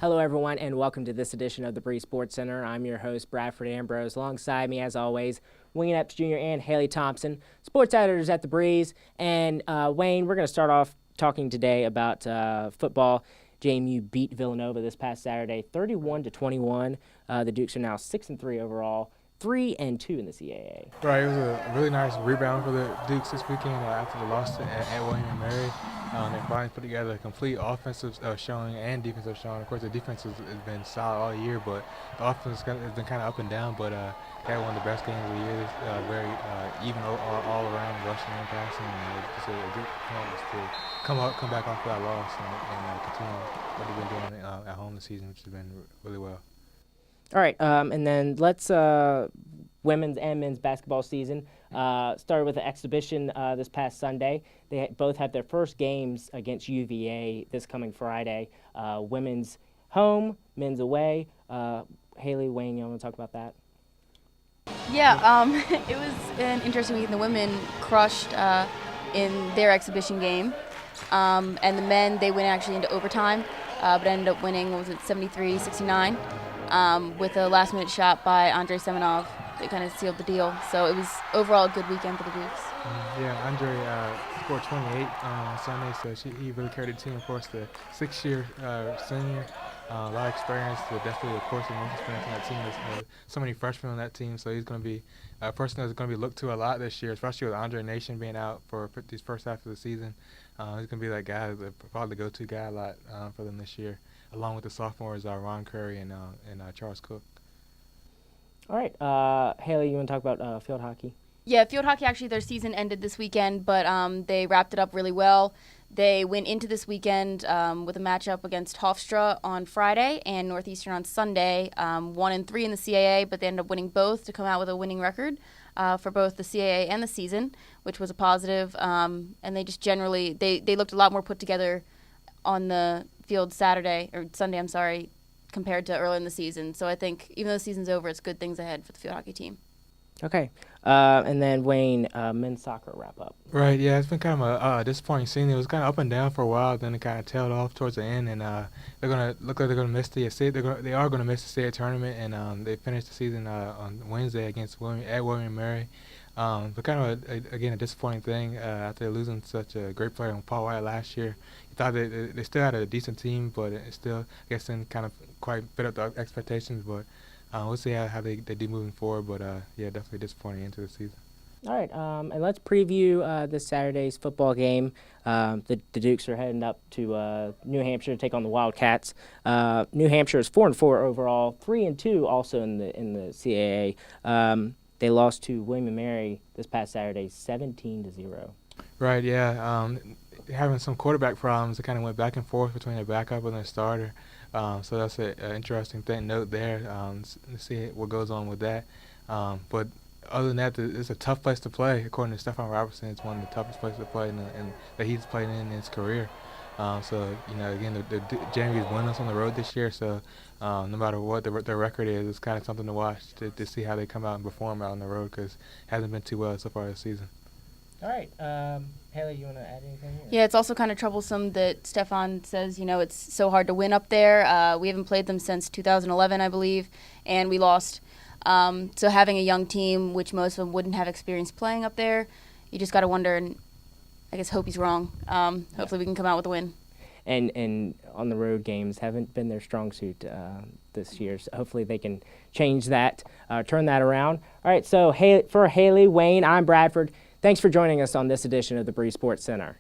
Hello, everyone, and welcome to this edition of the Bree Sports Center. I'm your host, Bradford Ambrose. Alongside me, as always, Wayne Epps Jr. and Haley Thompson, sports editors at the Breeze. And Wayne, we're going to start off talking today about football. JMU beat Villanova this past Saturday, 31-21. The Dukes are now 6-3 overall, 3-2 in the CAA. Right, it was a really nice rebound for the Dukes this weekend after the loss at William & Mary. They finally put together a complete offensive showing and defensive showing. Of course, the defense has been solid all year, but the offense has been kind of up and down. But they had one of the best games of the year, very even all around rushing and passing. And it's a good performance to come back off that loss and continue what they've been doing at home this season, which has been really well. All right, and then let's women's and men's basketball season. Started with an exhibition this past Sunday. They both have their first games against UVA this coming Friday. Women's home, men's away. Haley, Wayne, you want to talk about that? Yeah, it was an interesting week. The women crushed in their exhibition game. And the men, they went actually into overtime, but ended up winning, 73-69, with a last-minute shot by Andrei Semenov. They kind of sealed the deal. So it was overall a good weekend for the Dukes. Yeah, Andre scored 28 on Sunday, so he really carried the team. Of course, the six-year senior, a lot of experience, definitely, of course, the most experience on that team. There's so many freshmen on that team, so he's going to be a person that's going to be looked to a lot this year, especially with Andre Nation being out for these first half of the season. He's going to be that guy, probably the go-to guy a lot for them this year, along with the sophomores Ron Curry and Charles Cook. All right, Haley, you want to talk about field hockey? Yeah, field hockey, actually, their season ended this weekend, but they wrapped it up really well. They went into this weekend with a matchup against Hofstra on Friday and Northeastern on Sunday, 1-3 in the CAA, but they ended up winning both to come out with a winning record for both the CAA and the season, which was a positive. And they just generally, they looked a lot more put together on the field Sunday, compared to earlier in the season. So I think even though the season's over, it's good things ahead for the field hockey team. Okay. And then, Wayne, men's soccer wrap-up. Right, yeah, it's been kind of a disappointing season. It was kind of up and down for a while, then it kind of tailed off towards the end, and they're going to look like they're going to miss they are going to miss the state tournament, and they finished the season on Wednesday against William & Mary. But kind of, a disappointing thing after losing such a great player on Paul White last year. You thought they still had a decent team, but it still, I guess, didn't kind of quite fit up the expectations. But we'll see how they do moving forward. But, yeah, definitely disappointing into the season. All right, and let's preview this Saturday's football game. The Dukes are heading up to New Hampshire to take on the Wildcats. New Hampshire is 4-4 overall, 3-2 also in the CAA. They lost to William & Mary this past Saturday, 17-0. Right, yeah. Having some quarterback problems, it kind of went back and forth between their backup and their starter. So that's an interesting note there. Let's see what goes on with that. But other than that, it's a tough place to play. According to Stefan Robertson, it's one of the toughest places to play and that he's played in his career. So, again, the JMU's won us on the road this year, so no matter what their record is, it's kind of something to watch to see how they come out and perform out on the road because it hasn't been too well so far this season. All right. Haley, you want to add anything here? Yeah, it's also kind of troublesome that Stefan says, it's so hard to win up there. We haven't played them since 2011, I believe, and we lost. So having a young team, which most of them wouldn't have experience playing up there, you just got to wonder, and I guess hope he's wrong. Hopefully we can come out with a win. And on the road games haven't been their strong suit this year. So hopefully they can change that, turn that around. All right, so for Haley, Wayne, I'm Bradford. Thanks for joining us on this edition of the Bree Sports Center.